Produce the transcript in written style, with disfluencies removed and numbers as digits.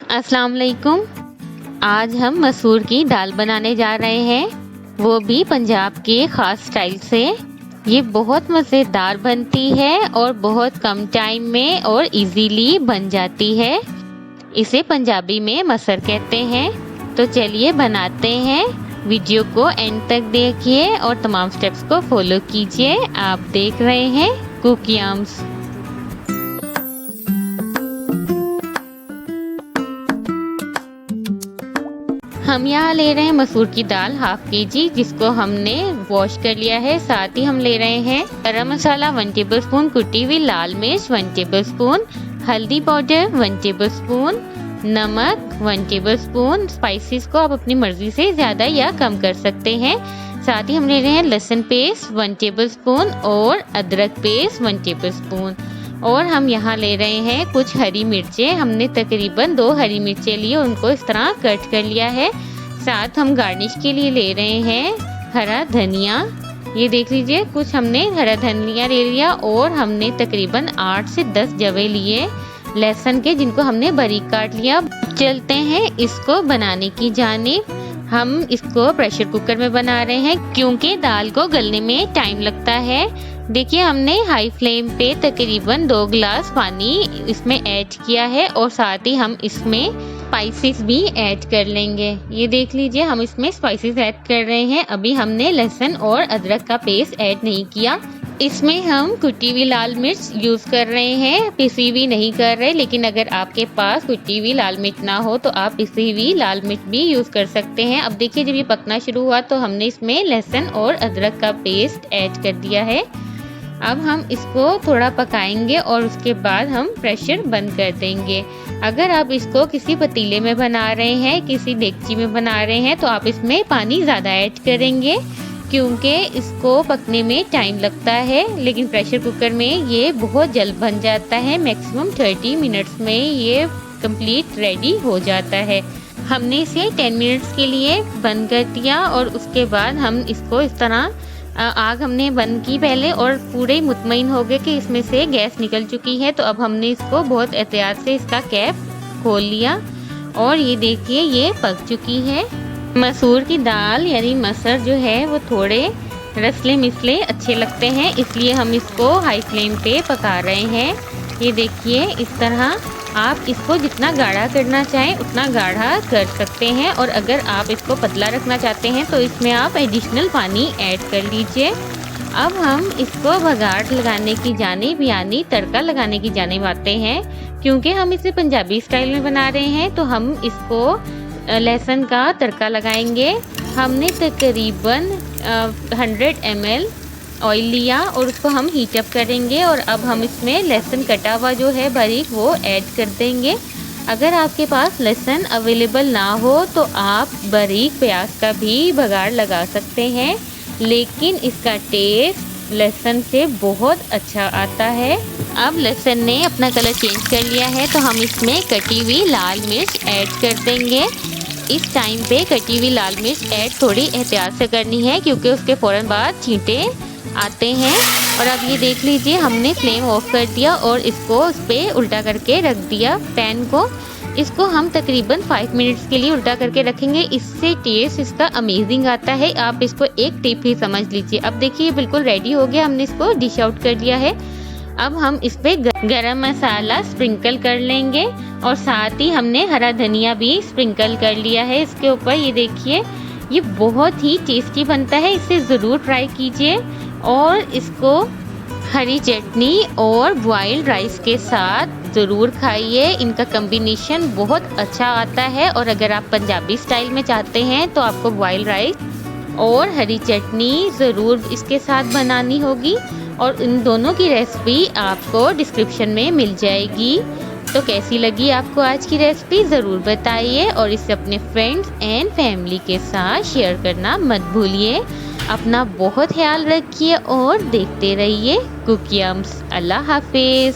अस्सलाम वालेकुम। आज हम मसूर की दाल बनाने जा रहे हैं, वो भी पंजाब के ख़ास स्टाइल से। ये बहुत मज़ेदार बनती है और बहुत कम टाइम में और इजीली बन जाती है। इसे पंजाबी में मसर कहते हैं। तो चलिए बनाते हैं। वीडियो को एंड तक देखिए और तमाम स्टेप्स को फॉलो कीजिए। आप देख रहे हैं कुकियम्स। हम यहाँ ले रहे हैं मसूर की दाल हाफ केजी, जिसको हमने वॉश कर लिया है। साथ ही हम ले रहे हैं गरम मसाला 1 टेबलस्पून, कुटी हुई लाल मिर्च 1 टेबलस्पून, हल्दी पाउडर 1 टेबलस्पून, नमक 1 टेबलस्पून। स्पाइसेस को आप अपनी मर्जी से ज़्यादा या कम कर सकते हैं। साथ ही हम ले रहे हैं लहसुन पेस्ट 1 टेबलस्पून और अदरक पेस्ट 1 टेबलस्पून। और हम यहाँ ले रहे हैं कुछ हरी मिर्चें। हमने तकरीबन 2 हरी मिर्चें ली और उनको इस तरह कट कर लिया है। साथ हम गार्निश के लिए ले रहे हैं हरा धनिया। ये देख लीजिए, कुछ हमने हरा धनिया ले लिया और हमने तकरीबन 8 से 10 जवे लिए लहसुन के, जिनको हमने बारीक काट लिया। चलते हैं इसको बनाने की जानिब। हम इसको प्रेशर कुकर में बना रहे हैं क्योंकि दाल को गलने में टाइम लगता है। देखिए, हमने हाई फ्लेम पे तकरीबन 2 गिलास पानी इसमें ऐड किया है और साथ ही हम इसमें स्पाइसेस भी ऐड कर लेंगे। ये देख लीजिए, हम इसमें स्पाइसेस ऐड कर रहे हैं। अभी हमने लहसुन और अदरक का पेस्ट ऐड नहीं किया। इसमें हम कुटी हुई लाल मिर्च यूज़ कर रहे हैं, पिसी हुई नहीं कर रहे। लेकिन अगर आपके पास कुटी हुई लाल मिर्च ना हो तो आप पिसी हुई लाल मिर्च भी यूज़ कर सकते हैं। अब देखिए, जब ये पकना शुरू हुआ तो हमने इसमें लहसुन और अदरक का पेस्ट ऐड कर दिया है। अब हम इसको थोड़ा पकाएंगे और उसके बाद हम प्रेशर बंद कर देंगे। अगर आप इसको किसी पतीले में बना रहे हैं, किसी डेगची में बना रहे हैं, तो आप इसमें पानी ज़्यादा ऐड करेंगे क्योंकि इसको पकने में टाइम लगता है। लेकिन प्रेशर कुकर में ये बहुत जल्द बन जाता है। मैक्सिमम 30 मिनट्स में ये कंप्लीट रेडी हो जाता है। हमने इसे 10 मिनट्स के लिए बंद कर दिया और उसके बाद हम इसको इस तरह आग हमने बंद की पहले और पूरे मुतमईन हो गए कि इसमें से गैस निकल चुकी है। तो अब हमने इसको बहुत एहतियात से इसका कैप खोल लिया और ये देखिए, ये पक चुकी है। मसूर की दाल यानी मसर जो है वो थोड़े रसले मिसले अच्छे लगते हैं, इसलिए हम इसको हाई फ्लेम पे पका रहे हैं। ये देखिए, इस तरह आप इसको जितना गाढ़ा करना चाहें उतना गाढ़ा कर सकते हैं और अगर आप इसको पतला रखना चाहते हैं तो इसमें आप एडिशनल पानी ऐड कर लीजिए। अब हम इसको बघार लगाने की जानिब यानी तड़का लगाने की जानिब आते हैं। क्योंकि हम इसे पंजाबी स्टाइल में बना रहे हैं तो हम इसको लहसुन का तड़का लगाएंगे। हमने तकरीबन 100 ml ऑयल लिया और उसको हम हीट अप करेंगे और अब हम इसमें लहसुन कटा हुआ जो है बारीक वो ऐड कर देंगे। अगर आपके पास लहसुन अवेलेबल ना हो तो आप बारीक प्याज का भी बघार लगा सकते हैं, लेकिन इसका टेस्ट लहसुन से बहुत अच्छा आता है। अब लहसुन ने अपना कलर चेंज कर लिया है तो हम इसमें कटी हुई लाल मिर्च ऐड कर देंगे। इस टाइम पे कटी हुई लाल मिर्च ऐड थोड़ी एहतियात से करनी है क्योंकि उसके फ़ौरन बाद छींटे आते हैं। और अब ये देख लीजिए, हमने फ्लेम ऑफ कर दिया और इसको उस पर उल्टा करके रख दिया पैन को। इसको हम तकरीबन 5 मिनट्स के लिए उल्टा करके रखेंगे। इससे टेस्ट इसका अमेजिंग आता है। आप इसको एक टिप ही समझ लीजिए। अब देखिए, बिल्कुल रेडी हो गया। हमने इसको डिश आउट कर लिया है। अब हम इस पे गरम मसाला स्प्रिंकल कर लेंगे और साथ ही हमने हरा धनिया भी स्प्रिंकल कर लिया है इसके ऊपर। ये देखिए, ये बहुत ही टेस्टी बनता है। इसे ज़रूर ट्राई कीजिए और इसको हरी चटनी और बॉइल्ड राइस के साथ ज़रूर खाइए। इनका कॉम्बिनेशन बहुत अच्छा आता है। और अगर आप पंजाबी स्टाइल में चाहते हैं तो आपको बॉइल्ड राइस और हरी चटनी ज़रूर इसके साथ बनानी होगी और इन दोनों की रेसिपी आपको डिस्क्रिप्शन में मिल जाएगी। तो कैसी लगी आपको आज की रेसिपी ज़रूर बताइए और इसे अपने फ्रेंड्स एंड फैमिली के साथ शेयर करना मत भूलिए। अपना बहुत ख्याल रखिए और देखते रहिए कुकियम्स। अल्लाह हाफिज़।